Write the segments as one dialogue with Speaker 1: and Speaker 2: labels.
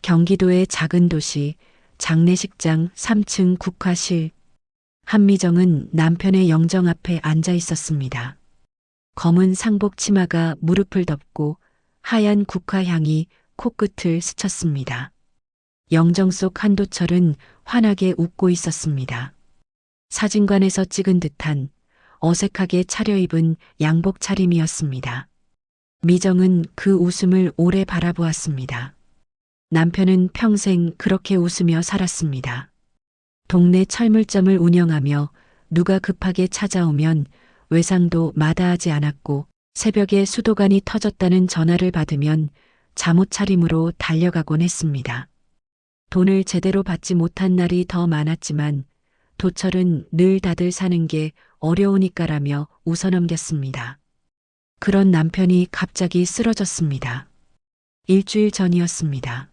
Speaker 1: 경기도의 작은 도시 장례식장 3층 국화실. 한미정은 남편의 영정 앞에 앉아 있었습니다. 검은 상복 치마가 무릎을 덮고 하얀 국화향이 코끝을 스쳤습니다. 영정 속 한도철은 환하게 웃고 있었습니다. 사진관에서 찍은 듯한 어색하게 차려입은 양복 차림이었습니다. 미정은 그 웃음을 오래 바라보았습니다. 남편은 평생 그렇게 웃으며 살았습니다. 동네 철물점을 운영하며 누가 급하게 찾아오면 외상도 마다하지 않았고, 새벽에 수도관이 터졌다는 전화를 받으면 잠옷 차림으로 달려가곤 했습니다. 돈을 제대로 받지 못한 날이 더 많았지만 도철은 늘 다들 사는 게 어려우니까라며 웃어넘겼습니다. 그런 남편이 갑자기 쓰러졌습니다. 일주일 전이었습니다.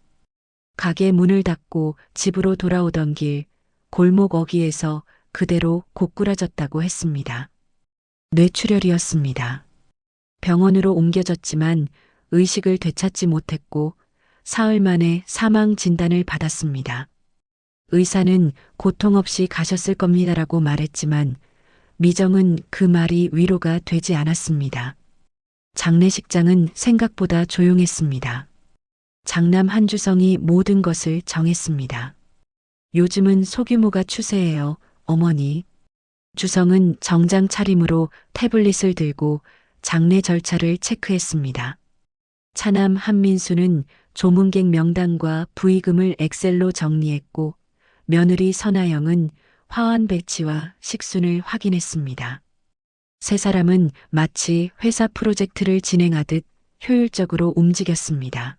Speaker 1: 가게 문을 닫고 집으로 돌아오던 길, 골목 어귀에서 그대로 고꾸라졌다고 했습니다. 뇌출혈이었습니다. 병원으로 옮겨졌지만 의식을 되찾지 못했고 사흘 만에 사망 진단을 받았습니다. 의사는 고통 없이 가셨을 겁니다라고 말했지만 미정은 그 말이 위로가 되지 않았습니다. 장례식장은 생각보다 조용했습니다. 장남 한주성이 모든 것을 정했습니다. 요즘은 소규모가 추세예요, 어머니. 주성은 정장 차림으로 태블릿을 들고 장례 절차를 체크했습니다. 차남 한민수는 조문객 명단과 부의금을 엑셀로 정리했고, 며느리 선아영은 화환 배치와 식순을 확인했습니다. 세 사람은 마치 회사 프로젝트를 진행하듯 효율적으로 움직였습니다.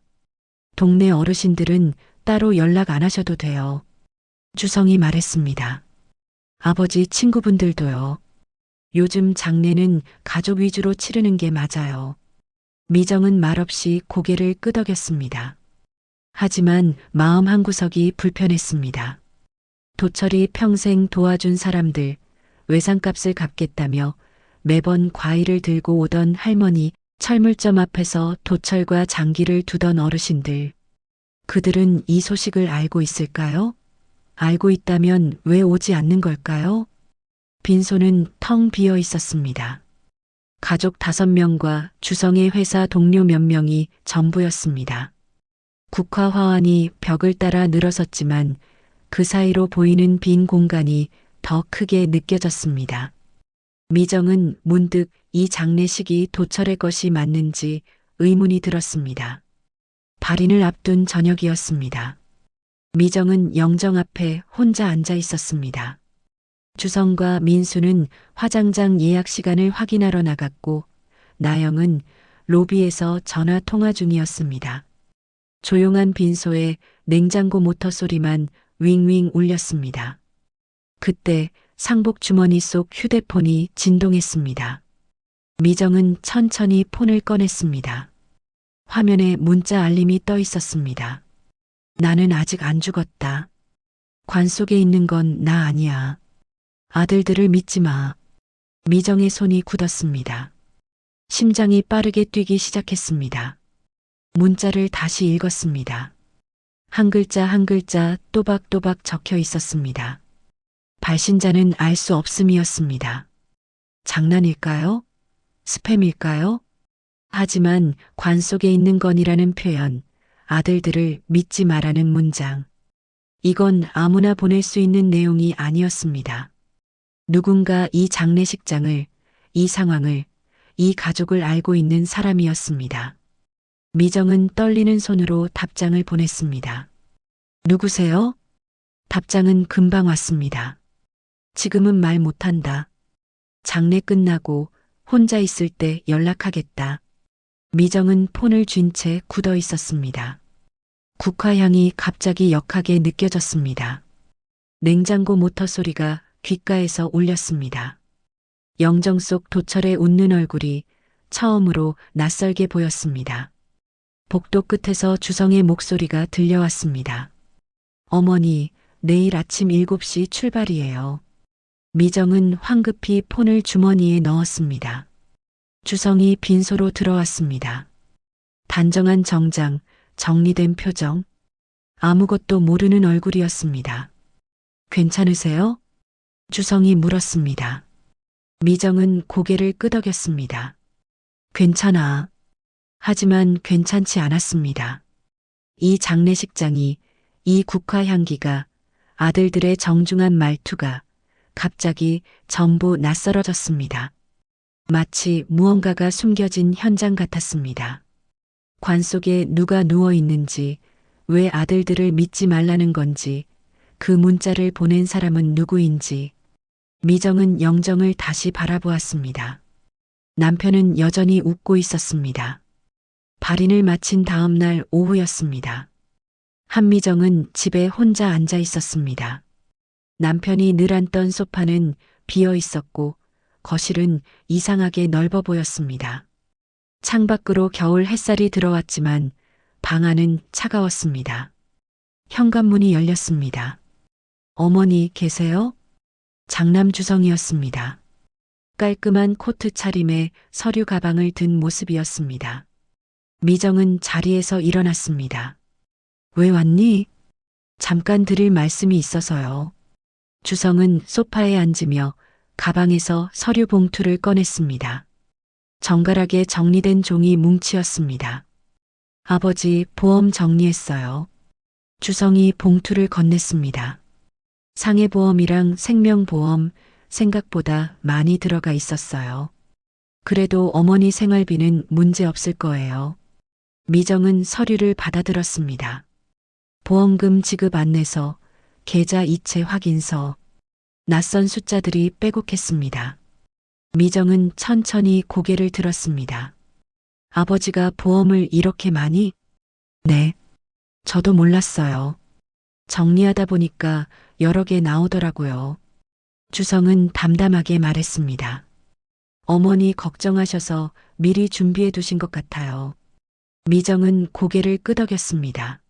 Speaker 1: 동네 어르신들은 따로 연락 안 하셔도 돼요. 주성이 말했습니다. 아버지 친구분들도요. 요즘 장례는 가족 위주로 치르는 게 맞아요. 미정은 말없이 고개를 끄덕였습니다. 하지만 마음 한구석이 불편했습니다. 도철이 평생 도와준 사람들, 외상값을 갚겠다며 매번 과일을 들고 오던 할머니, 철물점 앞에서 도철과 장기를 두던 어르신들. 그들은 이 소식을 알고 있을까요? 알고 있다면 왜 오지 않는 걸까요? 빈소는 텅 비어 있었습니다. 가족 5명과 주성의 회사 동료 몇 명이 전부였습니다. 국화 화환이 벽을 따라 늘어섰지만 그 사이로 보이는 빈 공간이 더 크게 느껴졌습니다. 미정은 문득 이 장례식이 도철의 것이 맞는지 의문이 들었습니다. 발인을 앞둔 저녁이었습니다. 미정은 영정 앞에 혼자 앉아 있었습니다. 주성과 민수는 화장장 예약 시간을 확인하러 나갔고 나영은 로비에서 전화 통화 중이었습니다. 조용한 빈소에 냉장고 모터 소리만 윙윙 울렸습니다. 그때 상복 주머니 속 휴대폰이 진동했습니다. 미정은 천천히 폰을 꺼냈습니다. 화면에 문자 알림이 떠 있었습니다. 나는 아직 안 죽었다. 관 속에 있는 건 나 아니야. 아들들을 믿지 마. 미정의 손이 굳었습니다. 심장이 빠르게 뛰기 시작했습니다. 문자를 다시 읽었습니다. 한 글자 한 글자 또박또박 적혀 있었습니다. 발신자는 알 수 없음이었습니다. 장난일까요? 스팸일까요? 하지만 관 속에 있는 건이라는 표현, 아들들을 믿지 말라는 문장. 이건 아무나 보낼 수 있는 내용이 아니었습니다. 누군가 이 장례식장을, 이 상황을, 이 가족을 알고 있는 사람이었습니다. 미정은 떨리는 손으로 답장을 보냈습니다. 누구세요? 답장은 금방 왔습니다. 지금은 말 못한다. 장례 끝나고 혼자 있을 때 연락하겠다. 미정은 폰을 쥔 채 굳어 있었습니다. 국화향이 갑자기 역하게 느껴졌습니다. 냉장고 모터 소리가 귓가에서 울렸습니다. 영정 속 도철의 웃는 얼굴이 처음으로 낯설게 보였습니다. 복도 끝에서 주성의 목소리가 들려왔습니다. 어머니, 내일 아침 7시 출발이에요. 미정은 황급히 폰을 주머니에 넣었습니다. 주성이 빈소로 들어왔습니다. 단정한 정장, 정리된 표정. 아무것도 모르는 얼굴이었습니다. 괜찮으세요? 주성이 물었습니다. 미정은 고개를 끄덕였습니다. 괜찮아. 하지만 괜찮지 않았습니다. 이 장례식장이, 이 국화향기가, 아들들의 정중한 말투가 갑자기 전부 낯설어졌습니다. 마치 무언가가 숨겨진 현장 같았습니다. 관 속에 누가 누워 있는지, 왜 아들들을 믿지 말라는 건지, 그 문자를 보낸 사람은 누구인지, 미정은 영정을 다시 바라보았습니다. 남편은 여전히 웃고 있었습니다. 발인을 마친 다음 날 오후였습니다. 한미정은 집에 혼자 앉아 있었습니다. 남편이 늘 앉던 소파는 비어 있었고 거실은 이상하게 넓어 보였습니다. 창밖으로 겨울 햇살이 들어왔지만 방 안은 차가웠습니다. 현관문이 열렸습니다. 어머니 계세요? 장남 주성이었습니다. 깔끔한 코트 차림에 서류 가방을 든 모습이었습니다. 미정은 자리에서 일어났습니다. 왜 왔니? 잠깐 드릴 말씀이 있어서요. 주성은 소파에 앉으며 가방에서 서류 봉투를 꺼냈습니다. 정갈하게 정리된 종이 뭉치였습니다. 아버지 보험 정리했어요. 주성이 봉투를 건넸습니다. 상해보험이랑 생명보험 생각보다 많이 들어가 있었어요. 그래도 어머니 생활비는 문제 없을 거예요. 미정은 서류를 받아들었습니다. 보험금 지급 안내서, 계좌 이체 확인서, 낯선 숫자들이 빼곡했습니다. 미정은 천천히 고개를 들었습니다. 아버지가 보험을 이렇게 많이? 네. 저도 몰랐어요. 정리하다 보니까 여러 개 나오더라고요. 주성은 담담하게 말했습니다. 어머니 걱정하셔서 미리 준비해 두신 것 같아요. 미정은 고개를 끄덕였습니다.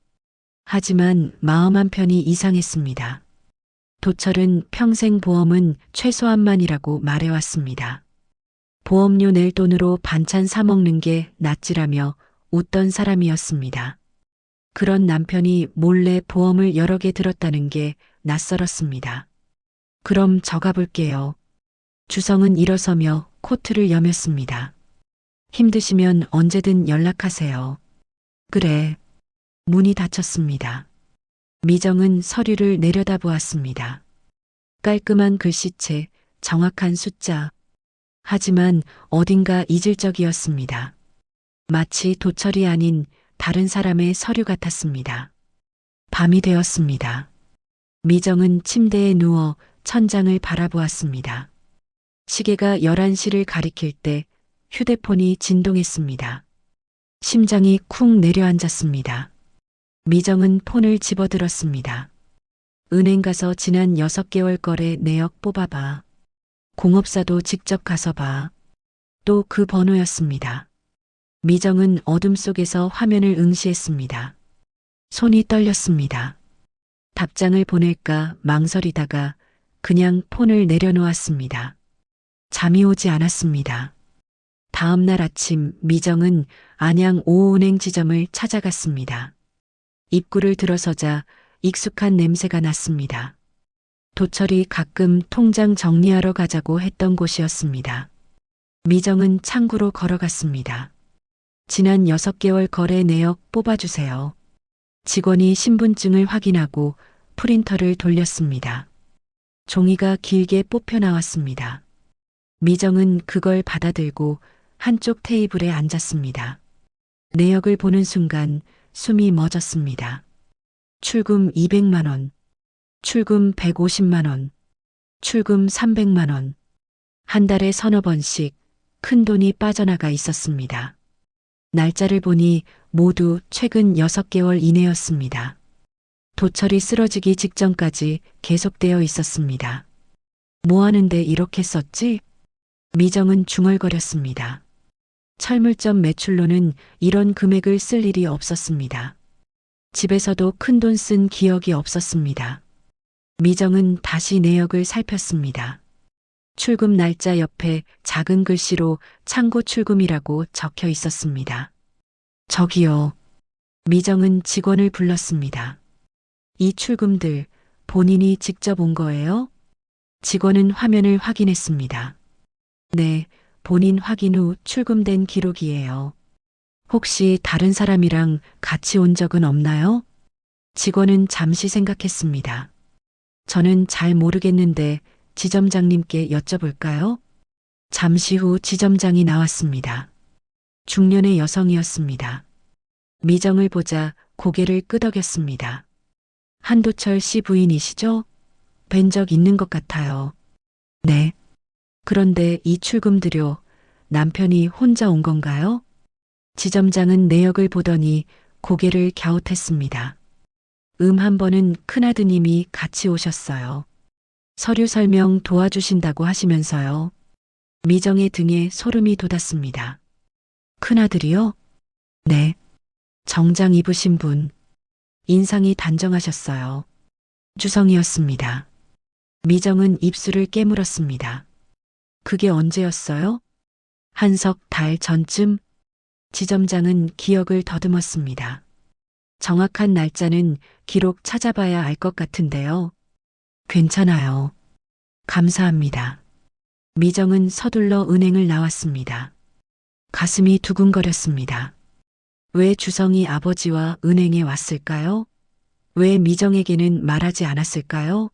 Speaker 1: 하지만 마음 한편이 이상했습니다. 도철은 평생 보험은 최소한만이라고 말해왔습니다. 보험료 낼 돈으로 반찬 사 먹는 게 낫지라며 웃던 사람이었습니다. 그런 남편이 몰래 보험을 여러 개 들었다는 게 낯설었습니다. 그럼 저 가볼게요. 주성은 일어서며 코트를 여몄습니다. 힘드시면 언제든 연락하세요. 그래. 문이 닫혔습니다. 미정은 서류를 내려다보았습니다. 깔끔한 글씨체, 정확한 숫자. 하지만 어딘가 이질적이었습니다. 마치 도철이 아닌 다른 사람의 서류 같았습니다. 밤이 되었습니다. 미정은 침대에 누워 천장을 바라보았습니다. 시계가 11시를 가리킬 때 휴대폰이 진동했습니다. 심장이 쿵 내려앉았습니다. 미정은 폰을 집어들었습니다. 은행 가서 지난 6개월 거래 내역 뽑아봐. 공업사도 직접 가서 봐. 또 그 번호였습니다. 미정은 어둠 속에서 화면을 응시했습니다. 손이 떨렸습니다. 답장을 보낼까 망설이다가 그냥 폰을 내려놓았습니다. 잠이 오지 않았습니다. 다음 날 아침 미정은 안양 5호은행 지점을 찾아갔습니다. 입구를 들어서자 익숙한 냄새가 났습니다. 도철이 가끔 통장 정리하러 가자고 했던 곳이었습니다. 미정은 창구로 걸어갔습니다. 지난 6개월 거래 내역 뽑아주세요. 직원이 신분증을 확인하고 프린터를 돌렸습니다. 종이가 길게 뽑혀 나왔습니다. 미정은 그걸 받아들고 한쪽 테이블에 앉았습니다. 내역을 보는 순간 숨이 멎었습니다. 출금 200만 원, 출금 150만 원, 출금 300만 원. 한 달에 서너 번씩 큰 돈이 빠져나가 있었습니다. 날짜를 보니 모두 최근 6개월 이내였습니다. 도철이 쓰러지기 직전까지 계속되어 있었습니다. 뭐 하는데 이렇게 썼지? 미정은 중얼거렸습니다. 철물점 매출로는 이런 금액을 쓸 일이 없었습니다. 집에서도 큰돈 쓴 기억이 없었습니다. 미정은 다시 내역을 살폈습니다. 출금 날짜 옆에 작은 글씨로 창고 출금이라고 적혀 있었습니다. 저기요. 미정은 직원을 불렀습니다. 이 출금들 본인이 직접 온 거예요? 직원은 화면을 확인했습니다. 네, 본인 확인 후 출금된 기록이에요. 혹시 다른 사람이랑 같이 온 적은 없나요? 직원은 잠시 생각했습니다. 저는 잘 모르겠는데 지점장님께 여쭤볼까요? 잠시 후 지점장이 나왔습니다. 중년의 여성이었습니다. 미정을 보자 고개를 끄덕였습니다. 한도철 씨 부인이시죠? 뵌 적 있는 것 같아요. 네. 그런데 이 출금들요, 남편이 혼자 온 건가요? 지점장은 내역을 보더니 고개를 갸웃했습니다. 한 번은 큰아드님이 같이 오셨어요. 서류 설명 도와주신다고 하시면서요. 미정의 등에 소름이 돋았습니다. 큰아들이요? 네. 정장 입으신 분. 인상이 단정하셨어요. 주성이었습니다. 미정은 입술을 깨물었습니다. 그게 언제였어요? 한석 달 전쯤? 지점장은 기억을 더듬었습니다. 정확한 날짜는 기록 찾아봐야 알 것 같은데요. 괜찮아요. 감사합니다. 미정은 서둘러 은행을 나왔습니다. 가슴이 두근거렸습니다. 왜 주성이 아버지와 은행에 왔을까요? 왜 미정에게는 말하지 않았을까요?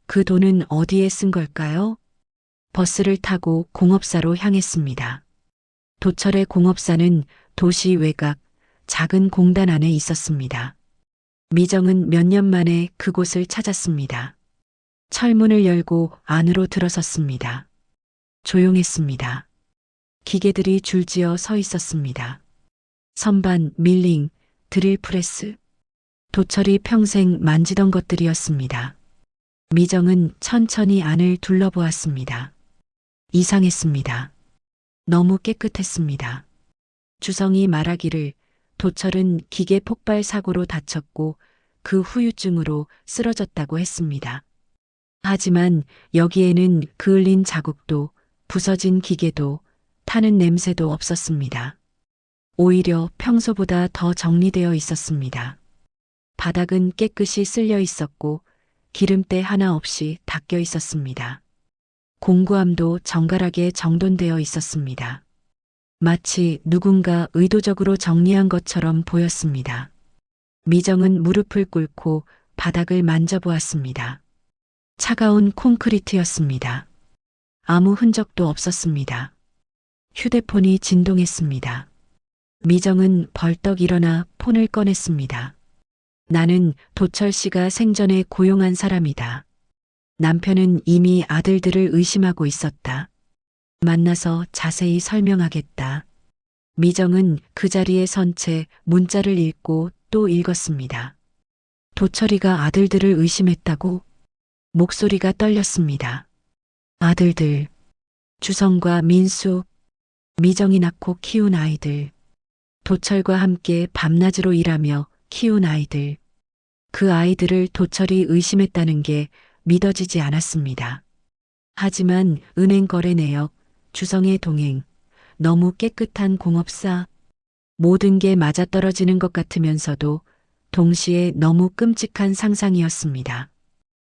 Speaker 1: 그 돈은 어디에 쓴 걸까요? 버스를 타고 공업사로 향했습니다. 도철의 공업사는 도시 외곽 작은 공단 안에 있었습니다. 미정은 몇 년 만에 그곳을 찾았습니다. 철문을 열고 안으로 들어섰습니다. 조용했습니다. 기계들이 줄지어 서 있었습니다. 선반, 밀링, 드릴 프레스. 도철이 평생 만지던 것들이었습니다. 미정은 천천히 안을 둘러보았습니다. 이상했습니다. 너무 깨끗했습니다. 주성이 말하기를 도철은 기계 폭발 사고로 다쳤고 그 후유증으로 쓰러졌다고 했습니다. 하지만 여기에는 그을린 자국도 부서진 기계도 타는 냄새도 없었습니다. 오히려 평소보다 더 정리되어 있었습니다. 바닥은 깨끗이 쓸려 있었고 기름때 하나 없이 닦여 있었습니다. 공구함도 정갈하게 정돈되어 있었습니다. 마치 누군가 의도적으로 정리한 것처럼 보였습니다. 미정은 무릎을 꿇고 바닥을 만져보았습니다. 차가운 콘크리트였습니다. 아무 흔적도 없었습니다. 휴대폰이 진동했습니다. 미정은 벌떡 일어나 폰을 꺼냈습니다. 나는 도철 씨가 생전에 고용한 사람이다. 남편은 이미 아들들을 의심하고 있었다. 만나서 자세히 설명하겠다. 미정은 그 자리에 선 채 문자를 읽고 또 읽었습니다. 도철이가 아들들을 의심했다고? 목소리가 떨렸습니다. 아들들. 주성과 민수. 미정이 낳고 키운 아이들. 도철과 함께 밤낮으로 일하며 키운 아이들. 그 아이들을 도철이 의심했다는 게 믿어지지 않았습니다. 하지만 은행 거래 내역, 주성의 동행, 너무 깨끗한 공업사, 모든 게 맞아떨어지는 것 같으면서도 동시에 너무 끔찍한 상상이었습니다.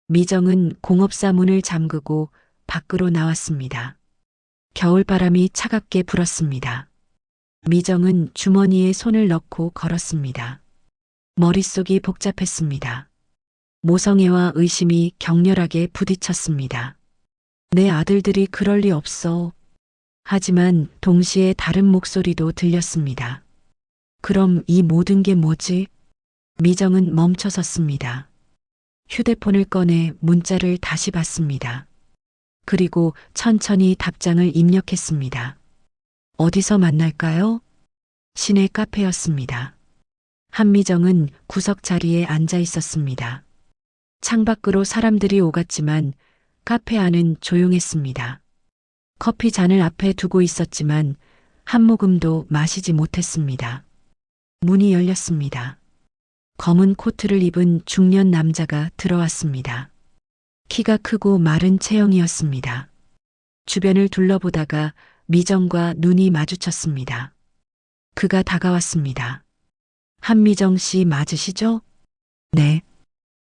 Speaker 1: 미정은 공업사 문을 잠그고 밖으로 나왔습니다. 겨울바람이 차갑게 불었습니다. 미정은 주머니에 손을 넣고 걸었습니다. 머릿속이 복잡했습니다. 모성애와 의심이 격렬하게 부딪혔습니다. 내 아들들이 그럴 리 없어. 하지만 동시에 다른 목소리도 들렸습니다. 그럼 이 모든 게 뭐지? 미정은 멈춰섰습니다. 휴대폰을 꺼내 문자를 다시 봤습니다. 그리고 천천히 답장을 입력했습니다. 어디서 만날까요? 시내 카페였습니다. 한미정은 구석 자리에 앉아 있었습니다. 창밖으로 사람들이 오갔지만 카페 안은 조용했습니다. 커피 잔을 앞에 두고 있었지만 한 모금도 마시지 못했습니다. 문이 열렸습니다. 검은 코트를 입은 중년 남자가 들어왔습니다. 키가 크고 마른 체형이었습니다. 주변을 둘러보다가 미정과 눈이 마주쳤습니다. 그가 다가왔습니다. 한미정 씨 맞으시죠? 네.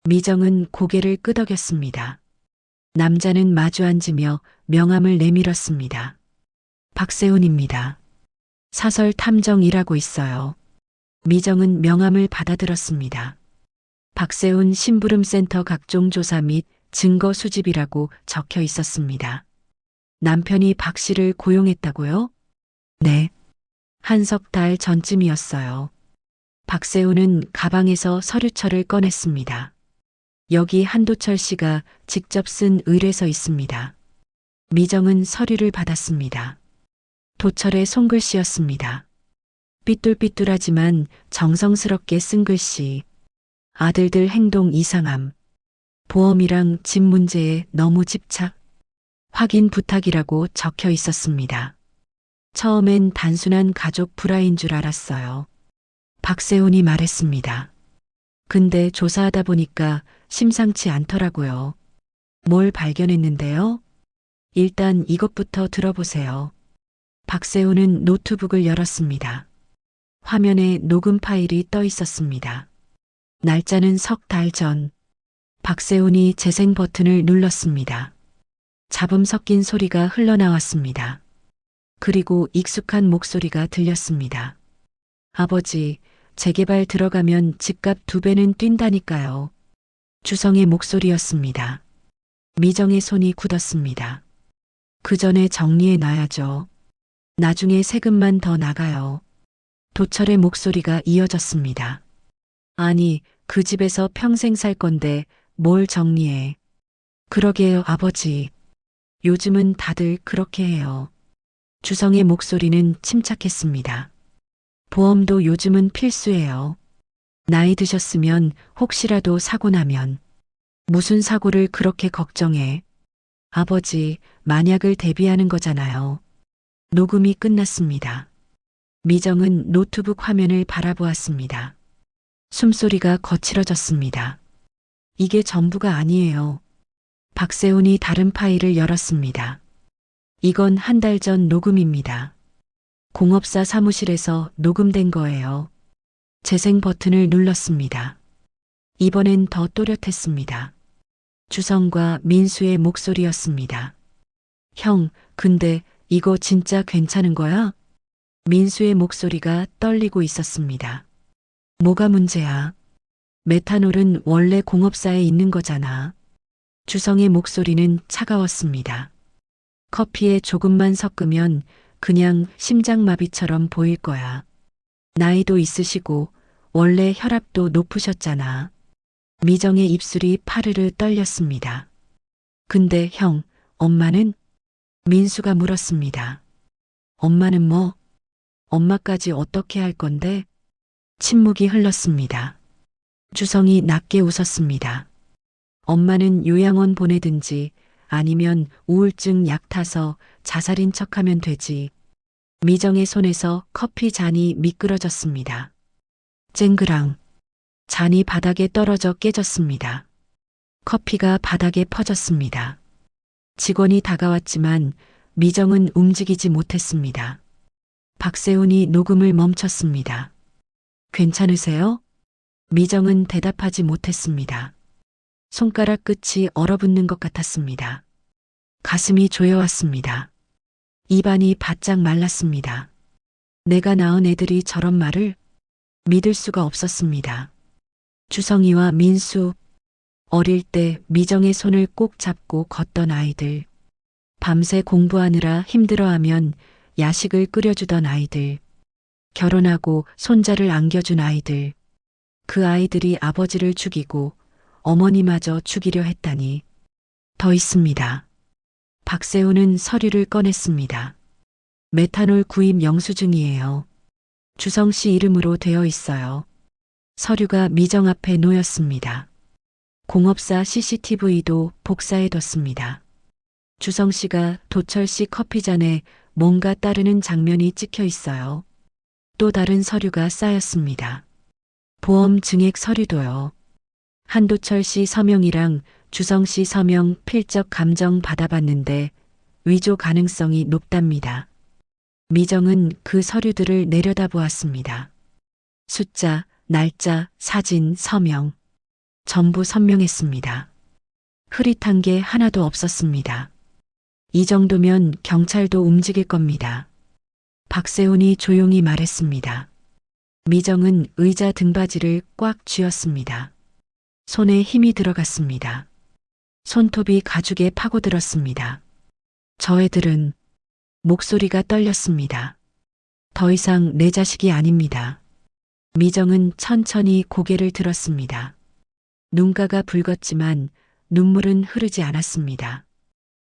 Speaker 1: 미정은 고개를 끄덕였습니다. 남자는 마주 앉으며 명함을 내밀었습니다. 박세훈입니다. 사설 탐정 일하고 있어요. 미정은 명함을 받아들었습니다. 박세훈 심부름센터 각종 조사 및 증거 수집이라고 적혀 있었습니다. 남편이 박 씨를 고용했다고요? 네. 한 석 달 전쯤이었어요. 박세훈은 가방에서 서류철을 꺼냈습니다. 여기 한도철 씨가 직접 쓴 의뢰서 있습니다. 미정은 서류를 받았습니다. 도철의 손글씨였습니다. 삐뚤삐뚤하지만 정성스럽게 쓴 글씨. 아들들 행동 이상함. 보험이랑 집 문제에 너무 집착. 확인 부탁이라고 적혀 있었습니다. 처음엔 단순한 가족 불화인 줄 알았어요. 박세훈이 말했습니다. 근데 조사하다 보니까 심상치 않더라고요. 뭘 발견했는데요? 일단 이것부터 들어보세요. 박세훈은 노트북을 열었습니다. 화면에 녹음 파일이 떠 있었습니다. 날짜는 석 달 전. 박세훈이 재생 버튼을 눌렀습니다. 잡음 섞인 소리가 흘러나왔습니다. 그리고 익숙한 목소리가 들렸습니다. 아버지, 재개발 들어가면 집값 2배는 뛴다니까요. 주성의 목소리였습니다. 미정의 손이 굳었습니다. 그 전에 정리해 놔야죠. 나중에 세금만 더 나가요. 도철의 목소리가 이어졌습니다. 아니, 그 집에서 평생 살 건데 뭘 정리해. 그러게요, 아버지. 요즘은 다들 그렇게 해요. 주성의 목소리는 침착했습니다. 보험도 요즘은 필수예요. 나이 드셨으면 혹시라도 사고 나면. 무슨 사고를 그렇게 걱정해. 아버지, 만약을 대비하는 거잖아요. 녹음이 끝났습니다. 미정은 노트북 화면을 바라보았습니다. 숨소리가 거칠어졌습니다. 이게 전부가 아니에요. 박세훈이 다른 파일을 열었습니다. 이건 한 달 전 녹음입니다. 공업사 사무실에서 녹음된 거예요. 재생 버튼을 눌렀습니다. 이번엔 더 또렷했습니다. 주성과 민수의 목소리였습니다. 형, 근데 이거 진짜 괜찮은 거야? 민수의 목소리가 떨리고 있었습니다. 뭐가 문제야? 메탄올은 원래 공업사에 있는 거잖아. 주성의 목소리는 차가웠습니다. 커피에 조금만 섞으면 그냥 심장마비처럼 보일 거야. 나이도 있으시고 원래 혈압도 높으셨잖아. 미정의 입술이 파르르 떨렸습니다. 근데 형, 엄마는? 민수가 물었습니다. 엄마는 뭐? 엄마까지 어떻게 할 건데? 침묵이 흘렀습니다. 주성이 낮게 웃었습니다. 엄마는 요양원 보내든지 아니면 우울증 약 타서 자살인 척하면 되지. 미정의 손에서 커피 잔이 미끄러졌습니다. 쨍그랑. 잔이 바닥에 떨어져 깨졌습니다. 커피가 바닥에 퍼졌습니다. 직원이 다가왔지만 미정은 움직이지 못했습니다. 박세훈이 녹음을 멈췄습니다. 괜찮으세요? 미정은 대답하지 못했습니다. 손가락 끝이 얼어붙는 것 같았습니다. 가슴이 조여왔습니다. 입안이 바짝 말랐습니다. 내가 낳은 애들이 저런 말을 믿을 수가 없었습니다. 주성이와 민수, 어릴 때 미정의 손을 꼭 잡고 걷던 아이들, 밤새 공부하느라 힘들어하면 야식을 끓여주던 아이들, 결혼하고 손자를 안겨준 아이들, 그 아이들이 아버지를 죽이고 어머니마저 죽이려 했다니. 더 있습니다. 박세훈은 서류를 꺼냈습니다. 메탄올 구입 영수증이에요. 주성 씨 이름으로 되어 있어요. 서류가 미정 앞에 놓였습니다. 공업사 CCTV도 복사해뒀습니다. 주성 씨가 도철 씨 커피잔에 뭔가 따르는 장면이 찍혀 있어요. 또 다른 서류가 쌓였습니다. 보험 증액 서류도요. 한도철 씨 서명이랑 주성 씨 서명 필적 감정 받아봤는데 위조 가능성이 높답니다. 미정은 그 서류들을 내려다보았습니다. 숫자, 날짜, 사진, 서명. 전부 선명했습니다. 흐릿한 게 하나도 없었습니다. 이 정도면 경찰도 움직일 겁니다. 박세훈이 조용히 말했습니다. 미정은 의자 등받이를 꽉 쥐었습니다. 손에 힘이 들어갔습니다. 손톱이 가죽에 파고들었습니다. 저 애들은 목소리가 떨렸습니다. 더 이상 내 자식이 아닙니다. 미정은 천천히 고개를 들었습니다. 눈가가 붉었지만 눈물은 흐르지 않았습니다.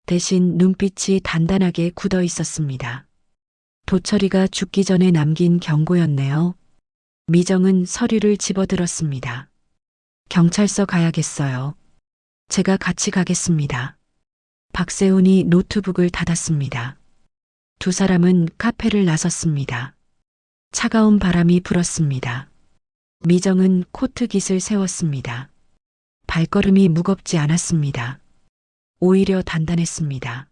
Speaker 1: 대신 눈빛이 단단하게 굳어 있었습니다. 도철이가 죽기 전에 남긴 경고였네요. 미정은 서류를 집어들었습니다. 경찰서 가야겠어요. 제가 같이 가겠습니다. 박세훈이 노트북을 닫았습니다. 두 사람은 카페를 나섰습니다. 차가운 바람이 불었습니다. 미정은 코트깃을 세웠습니다. 발걸음이 무겁지 않았습니다. 오히려 단단했습니다.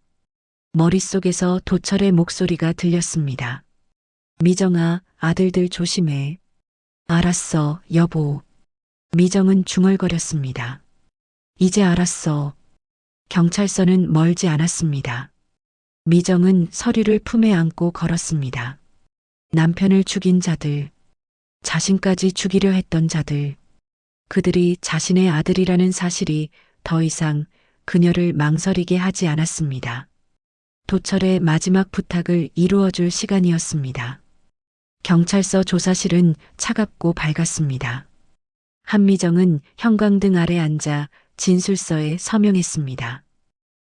Speaker 1: 머릿속에서 도철의 목소리가 들렸습니다. 미정아, 아들들 조심해. 알았어, 여보. 미정은 중얼거렸습니다. 이제 알았어. 경찰서는 멀지 않았습니다. 미정은 서류를 품에 안고 걸었습니다. 남편을 죽인 자들, 자신까지 죽이려 했던 자들, 그들이 자신의 아들이라는 사실이 더 이상 그녀를 망설이게 하지 않았습니다. 도철의 마지막 부탁을 이루어줄 시간이었습니다. 경찰서 조사실은 차갑고 밝았습니다. 한미정은 형광등 아래 앉아 진술서에 서명했습니다.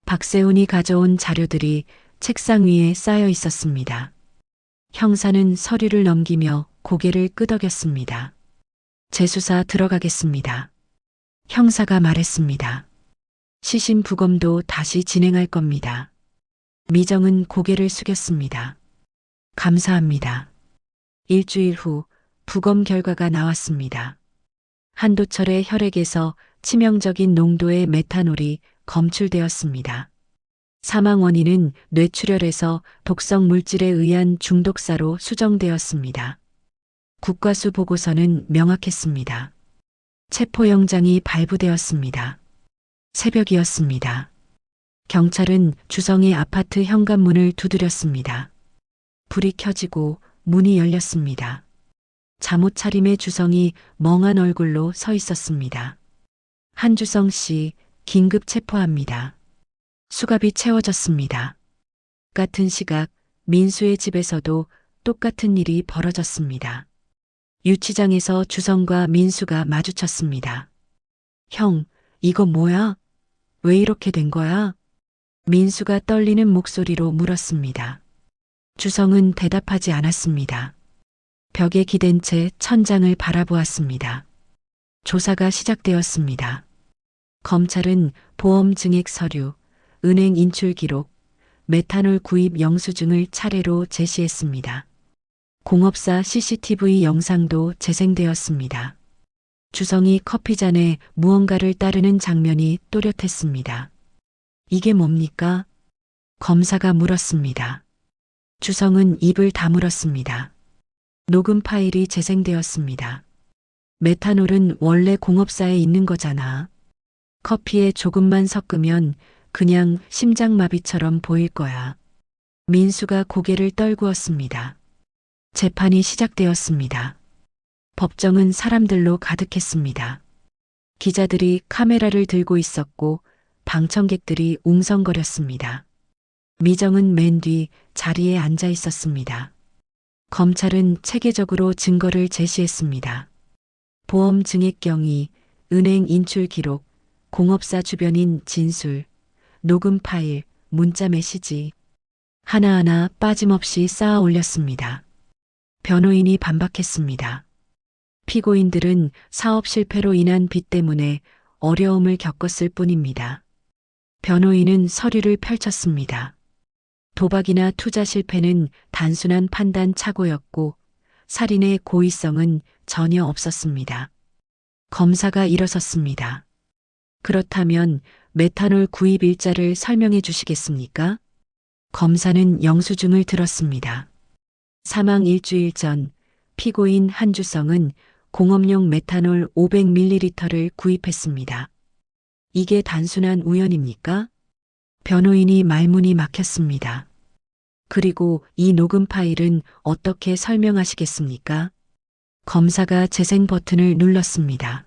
Speaker 1: 박세훈이 가져온 자료들이 책상 위에 쌓여 있었습니다. 형사는 서류를 넘기며 고개를 끄덕였습니다. 재수사 들어가겠습니다. 형사가 말했습니다. 시신 부검도 다시 진행할 겁니다. 미정은 고개를 숙였습니다. 감사합니다. 일주일 후 부검 결과가 나왔습니다. 한도철의 혈액에서 치명적인 농도의 메탄올이 검출되었습니다. 사망 원인은 뇌출혈에서 독성 물질에 의한 중독사로 수정되었습니다. 국과수 보고서는 명확했습니다. 체포영장이 발부되었습니다. 새벽이었습니다. 경찰은 주성의 아파트 현관문을 두드렸습니다. 불이 켜지고 문이 열렸습니다. 잠옷 차림의 주성이 멍한 얼굴로 서 있었습니다. 한주성 씨, 긴급 체포합니다. 수갑이 채워졌습니다. 같은 시각 민수의 집에서도 똑같은 일이 벌어졌습니다. 유치장에서 주성과 민수가 마주쳤습니다. 형, 이거 뭐야? 왜 이렇게 된 거야? 민수가 떨리는 목소리로 물었습니다. 주성은 대답하지 않았습니다. 벽에 기댄 채 천장을 바라보았습니다. 조사가 시작되었습니다. 검찰은 보험 증액 서류, 은행 인출 기록, 메탄올 구입 영수증을 차례로 제시했습니다. 공업사 CCTV 영상도 재생되었습니다. 주성이 커피잔에 무언가를 따르는 장면이 또렷했습니다. 이게 뭡니까? 검사가 물었습니다. 주성은 입을 다물었습니다. 녹음 파일이 재생되었습니다. 메탄올은 원래 공업사에 있는 거잖아. 커피에 조금만 섞으면 그냥 심장마비처럼 보일 거야. 민수가 고개를 떨구었습니다. 재판이 시작되었습니다. 법정은 사람들로 가득했습니다. 기자들이 카메라를 들고 있었고 방청객들이 웅성거렸습니다. 미정은 맨 뒤 자리에 앉아 있었습니다. 검찰은 체계적으로 증거를 제시했습니다. 보험 증액 경위, 은행 인출 기록, 공업사 주변인 진술, 녹음 파일, 문자 메시지 하나하나 빠짐없이 쌓아 올렸습니다. 변호인이 반박했습니다. 피고인들은 사업 실패로 인한 빚 때문에 어려움을 겪었을 뿐입니다. 변호인은 서류를 펼쳤습니다. 도박이나 투자 실패는 단순한 판단 착오였고 살인의 고의성은 전혀 없었습니다. 검사가 일어섰습니다. 그렇다면 메탄올 구입 일자를 설명해 주시겠습니까? 검사는 영수증을 들었습니다. 사망 일주일 전 피고인 한주성은 공업용 메탄올 500ml를 구입했습니다. 이게 단순한 우연입니까? 변호인이 말문이 막혔습니다. 그리고 이 녹음 파일은 어떻게 설명하시겠습니까? 검사가 재생 버튼을 눌렀습니다.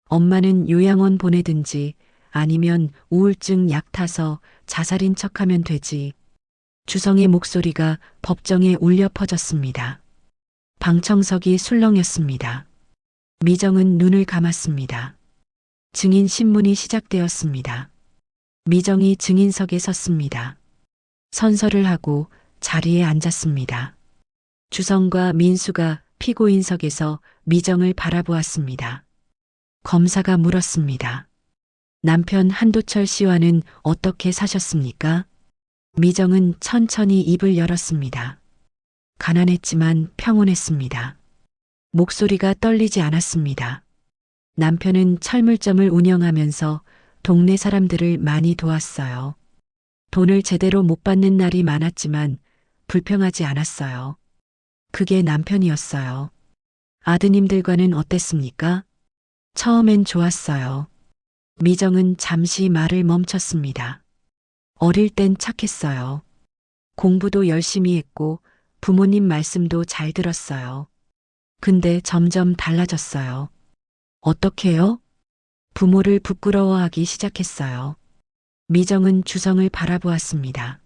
Speaker 1: 엄마는 요양원 보내든지 아니면 우울증 약 타서 자살인 척하면 되지. 주성의 목소리가 법정에 울려 퍼졌습니다. 방청석이 술렁였습니다. 미정은 눈을 감았습니다. 증인 신문이 시작되었습니다. 미정이 증인석에 섰습니다. 선서를 하고 자리에 앉았습니다. 주성과 민수가 피고인석에서 미정을 바라보았습니다. 검사가 물었습니다. 남편 한도철 씨와는 어떻게 사셨습니까? 미정은 천천히 입을 열었습니다. 가난했지만 평온했습니다. 목소리가 떨리지 않았습니다. 남편은 철물점을 운영하면서 동네 사람들을 많이 도왔어요. 돈을 제대로 못 받는 날이 많았지만 불평하지 않았어요. 그게 남편이었어요. 아드님들과는 어땠습니까? 처음엔 좋았어요. 미정은 잠시 말을 멈췄습니다. 어릴 땐 착했어요. 공부도 열심히 했고 부모님 말씀도 잘 들었어요. 근데 점점 달라졌어요. 어떻게요? 부모를 부끄러워하기 시작했어요. 미정은 주성을 바라보았습니다.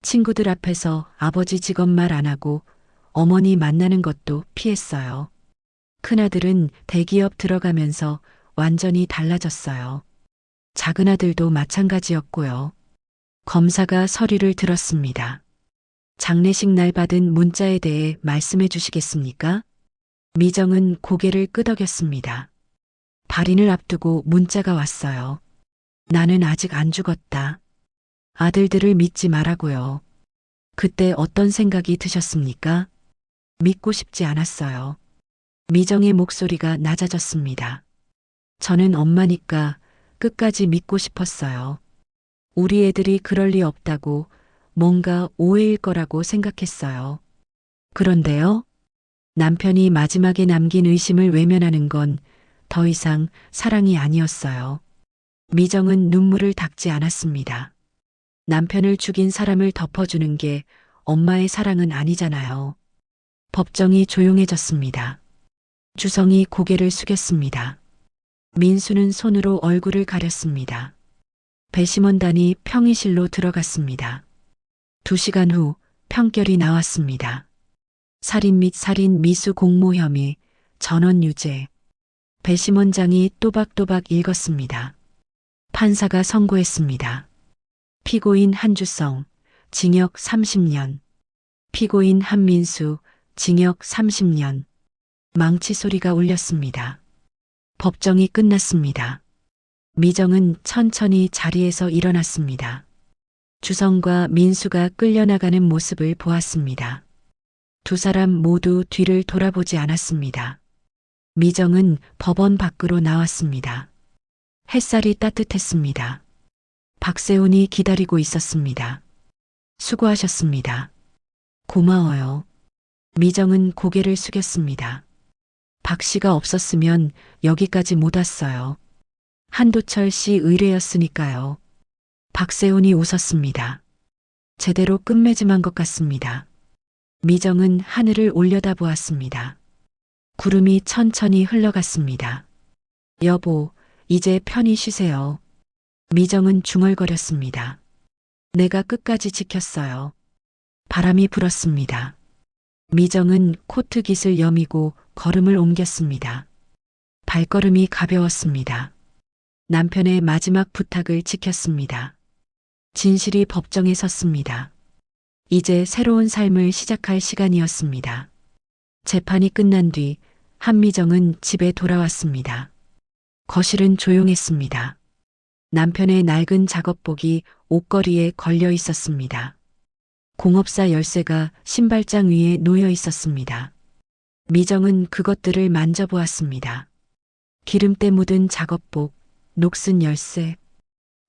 Speaker 1: 친구들 앞에서 아버지 직업 말 안 하고 어머니 만나는 것도 피했어요. 큰아들은 대기업 들어가면서 완전히 달라졌어요. 작은아들도 마찬가지였고요. 검사가 서류를 들었습니다. 장례식 날 받은 문자에 대해 말씀해 주시겠습니까? 미정은 고개를 끄덕였습니다. 발인을 앞두고 문자가 왔어요. 나는 아직 안 죽었다. 아들들을 믿지 말라고요. 그때 어떤 생각이 드셨습니까? 믿고 싶지 않았어요. 미정의 목소리가 낮아졌습니다. 저는 엄마니까 끝까지 믿고 싶었어요. 우리 애들이 그럴 리 없다고 뭔가 오해일 거라고 생각했어요. 그런데요? 남편이 마지막에 남긴 의심을 외면하는 건 더 이상 사랑이 아니었어요. 미정은 눈물을 닦지 않았습니다. 남편을 죽인 사람을 덮어주는 게 엄마의 사랑은 아니잖아요. 법정이 조용해졌습니다. 주성이 고개를 숙였습니다. 민수는 손으로 얼굴을 가렸습니다. 배심원단이 평의실로 들어갔습니다. 2시간 후 평결이 나왔습니다. 살인 및 살인 미수 공모 혐의, 전원 유죄. 배심원장이 또박또박 읽었습니다. 판사가 선고했습니다. 피고인 한주성, 징역 30년. 피고인 한민수, 징역 30년. 망치 소리가 울렸습니다. 법정이 끝났습니다. 미정은 천천히 자리에서 일어났습니다. 주성과 민수가 끌려나가는 모습을 보았습니다. 두 사람 모두 뒤를 돌아보지 않았습니다. 미정은 법원 밖으로 나왔습니다. 햇살이 따뜻했습니다. 박세훈이 기다리고 있었습니다. 수고하셨습니다. 고마워요. 미정은 고개를 숙였습니다. 박 씨가 없었으면 여기까지 못 왔어요. 한도철 씨 의뢰였으니까요. 박세훈이 웃었습니다. 제대로 끝맺음한 것 같습니다. 미정은 하늘을 올려다보았습니다. 구름이 천천히 흘러갔습니다. 여보, 이제 편히 쉬세요. 미정은 중얼거렸습니다. 내가 끝까지 지켰어요. 바람이 불었습니다. 미정은 코트 깃을 여미고 걸음을 옮겼습니다. 발걸음이 가벼웠습니다. 남편의 마지막 부탁을 지켰습니다. 진실이 법정에 섰습니다. 이제 새로운 삶을 시작할 시간이었습니다. 재판이 끝난 뒤 한미정은 집에 돌아왔습니다. 거실은 조용했습니다. 남편의 낡은 작업복이 옷걸이에 걸려 있었습니다. 공업사 열쇠가 신발장 위에 놓여 있었습니다. 미정은 그것들을 만져보았습니다. 기름때 묻은 작업복, 녹슨 열쇠,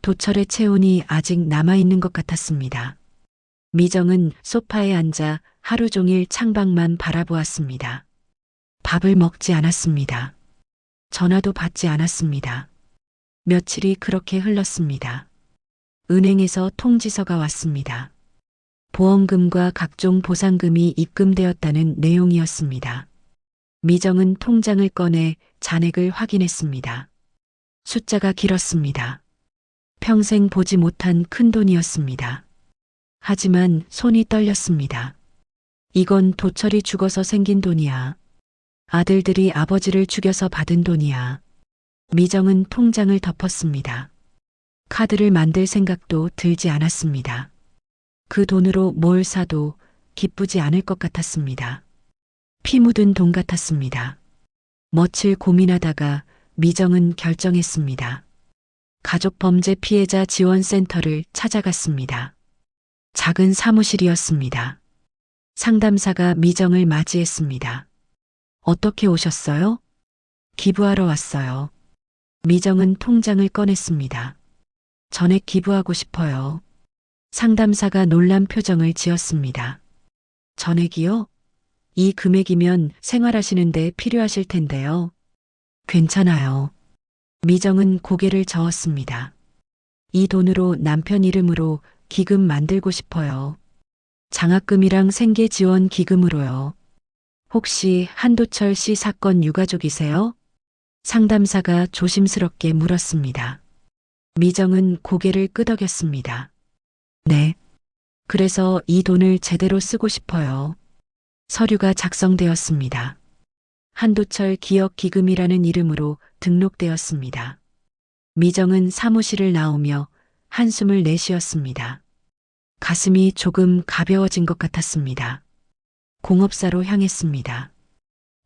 Speaker 1: 도철의 체온이 아직 남아있는 것 같았습니다. 미정은 소파에 앉아 하루 종일 창밖만 바라보았습니다. 밥을 먹지 않았습니다. 전화도 받지 않았습니다. 며칠이 그렇게 흘렀습니다. 은행에서 통지서가 왔습니다. 보험금과 각종 보상금이 입금되었다는 내용이었습니다. 미정은 통장을 꺼내 잔액을 확인했습니다. 숫자가 길었습니다. 평생 보지 못한 큰 돈이었습니다. 하지만 손이 떨렸습니다. 이건 도철이 죽어서 생긴 돈이야. 아들들이 아버지를 죽여서 받은 돈이야. 미정은 통장을 덮었습니다. 카드를 만들 생각도 들지 않았습니다. 그 돈으로 뭘 사도 기쁘지 않을 것 같았습니다. 피 묻은 돈 같았습니다. 며칠 고민하다가 미정은 결정했습니다. 가족범죄 피해자 지원센터를 찾아갔습니다. 작은 사무실이었습니다. 상담사가 미정을 맞이했습니다. 어떻게 오셨어요? 기부하러 왔어요. 미정은 통장을 꺼냈습니다. 전액 기부하고 싶어요. 상담사가 놀란 표정을 지었습니다. 전액이요? 이 금액이면 생활하시는데 필요하실 텐데요. 괜찮아요. 미정은 고개를 저었습니다. 이 돈으로 남편 이름으로 기금 만들고 싶어요. 장학금이랑 생계지원 기금으로요. 혹시 한도철 씨 사건 유가족이세요? 상담사가 조심스럽게 물었습니다. 미정은 고개를 끄덕였습니다. 네. 그래서 이 돈을 제대로 쓰고 싶어요. 서류가 작성되었습니다. 한도철 기억기금이라는 이름으로 등록되었습니다. 미정은 사무실을 나오며 한숨을 내쉬었습니다. 가슴이 조금 가벼워진 것 같았습니다. 공업사로 향했습니다.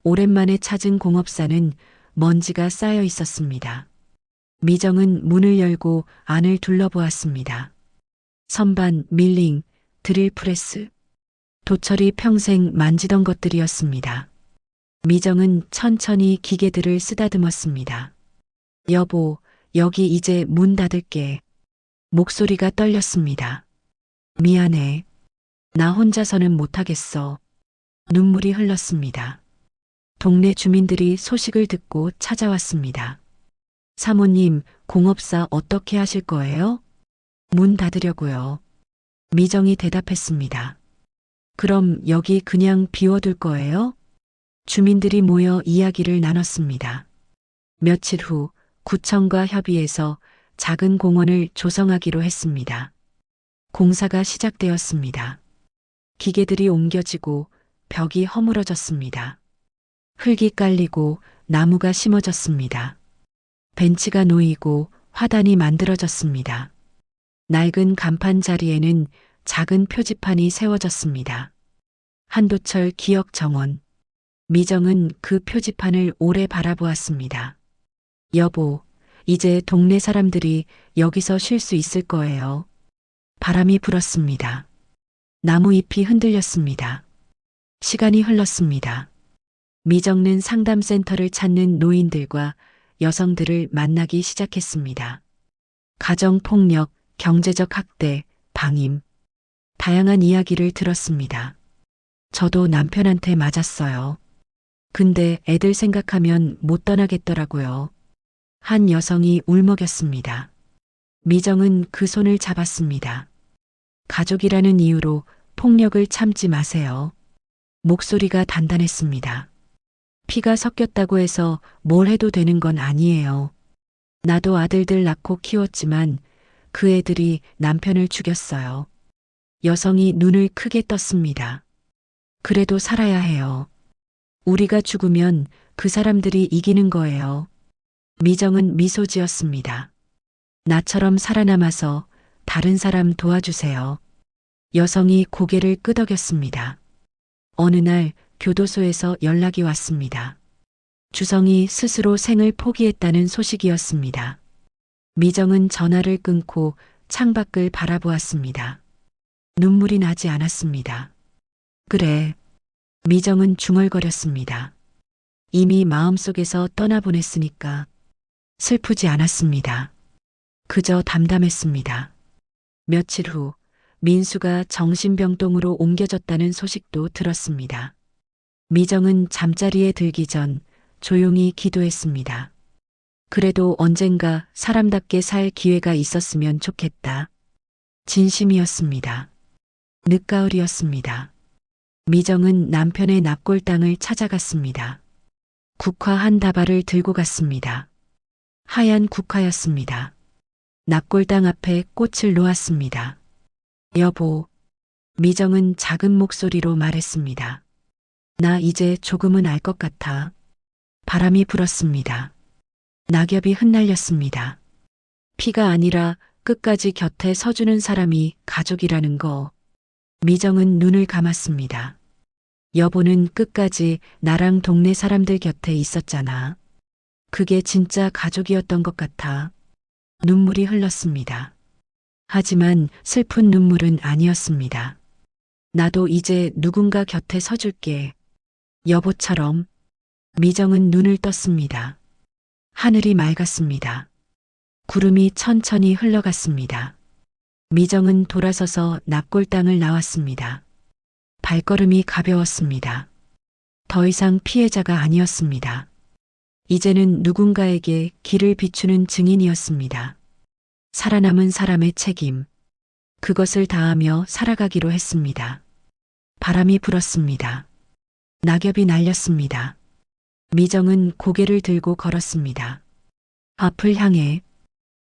Speaker 1: 오랜만에 찾은 공업사는 먼지가 쌓여 있었습니다. 미정은 문을 열고 안을 둘러보았습니다. 선반, 밀링, 드릴 프레스. 도철이 평생 만지던 것들이었습니다. 미정은 천천히 기계들을 쓰다듬었습니다. 여보, 여기 이제 문 닫을게. 목소리가 떨렸습니다. 미안해. 나 혼자서는 못하겠어. 눈물이 흘렀습니다. 동네 주민들이 소식을 듣고 찾아왔습니다. 사모님, 공업사 어떻게 하실 거예요? 문 닫으려고요. 미정이 대답했습니다. 그럼 여기 그냥 비워둘 거예요? 주민들이 모여 이야기를 나눴습니다. 며칠 후 구청과 협의해서 작은 공원을 조성하기로 했습니다. 공사가 시작되었습니다. 기계들이 옮겨지고 벽이 허물어졌습니다. 흙이 깔리고 나무가 심어졌습니다. 벤치가 놓이고 화단이 만들어졌습니다. 낡은 간판 자리에는 작은 표지판이 세워졌습니다. 한도철 기억 정원. 미정은 그 표지판을 오래 바라보았습니다. 여보, 이제 동네 사람들이 여기서 쉴 수 있을 거예요. 바람이 불었습니다. 나무 잎이 흔들렸습니다. 시간이 흘렀습니다. 미정는 상담센터를 찾는 노인들과 여성들을 만나기 시작했습니다. 가정폭력, 경제적 학대, 방임. 다양한 이야기를 들었습니다. 저도 남편한테 맞았어요. 근데 애들 생각하면 못 떠나겠더라고요. 한 여성이 울먹였습니다. 미정은 그 손을 잡았습니다. 가족이라는 이유로 폭력을 참지 마세요. 목소리가 단단했습니다. 피가 섞였다고 해서 뭘 해도 되는 건 아니에요. 나도 아들들 낳고 키웠지만 그 애들이 남편을 죽였어요. 여성이 눈을 크게 떴습니다. 그래도 살아야 해요. 우리가 죽으면 그 사람들이 이기는 거예요. 미정은 미소 지었습니다. 나처럼 살아남아서 다른 사람 도와주세요. 여성이 고개를 끄덕였습니다. 어느 날 교도소에서 연락이 왔습니다. 주성이 스스로 생을 포기했다는 소식이었습니다. 미정은 전화를 끊고 창밖을 바라보았습니다. 눈물이 나지 않았습니다. 그래. 미정은 중얼거렸습니다. 이미 마음속에서 떠나보냈으니까 슬프지 않았습니다. 그저 담담했습니다. 며칠 후 민수가 정신병동으로 옮겨졌다는 소식도 들었습니다. 미정은 잠자리에 들기 전 조용히 기도했습니다. 그래도 언젠가 사람답게 살 기회가 있었으면 좋겠다. 진심이었습니다. 늦가을이었습니다. 미정은 남편의 납골당을 찾아갔습니다. 국화 한 다발을 들고 갔습니다. 하얀 국화였습니다. 납골당 앞에 꽃을 놓았습니다. 여보, 미정은 작은 목소리로 말했습니다. 나 이제 조금은 알 것 같아. 바람이 불었습니다. 낙엽이 흩날렸습니다. 피가 아니라 끝까지 곁에 서주는 사람이 가족이라는 거. 미정은 눈을 감았습니다. 여보는 끝까지 나랑 동네 사람들 곁에 있었잖아. 그게 진짜 가족이었던 것 같아. 눈물이 흘렀습니다. 하지만 슬픈 눈물은 아니었습니다. 나도 이제 누군가 곁에 서줄게. 여보처럼. 미정은 눈을 떴습니다. 하늘이 맑았습니다. 구름이 천천히 흘러갔습니다. 미정은 돌아서서 납골당을 나왔습니다. 발걸음이 가벼웠습니다. 더 이상 피해자가 아니었습니다. 이제는 누군가에게 길을 비추는 증인이었습니다. 살아남은 사람의 책임. 그것을 다하며 살아가기로 했습니다. 바람이 불었습니다. 낙엽이 날렸습니다. 미정은 고개를 들고 걸었습니다. 앞을 향해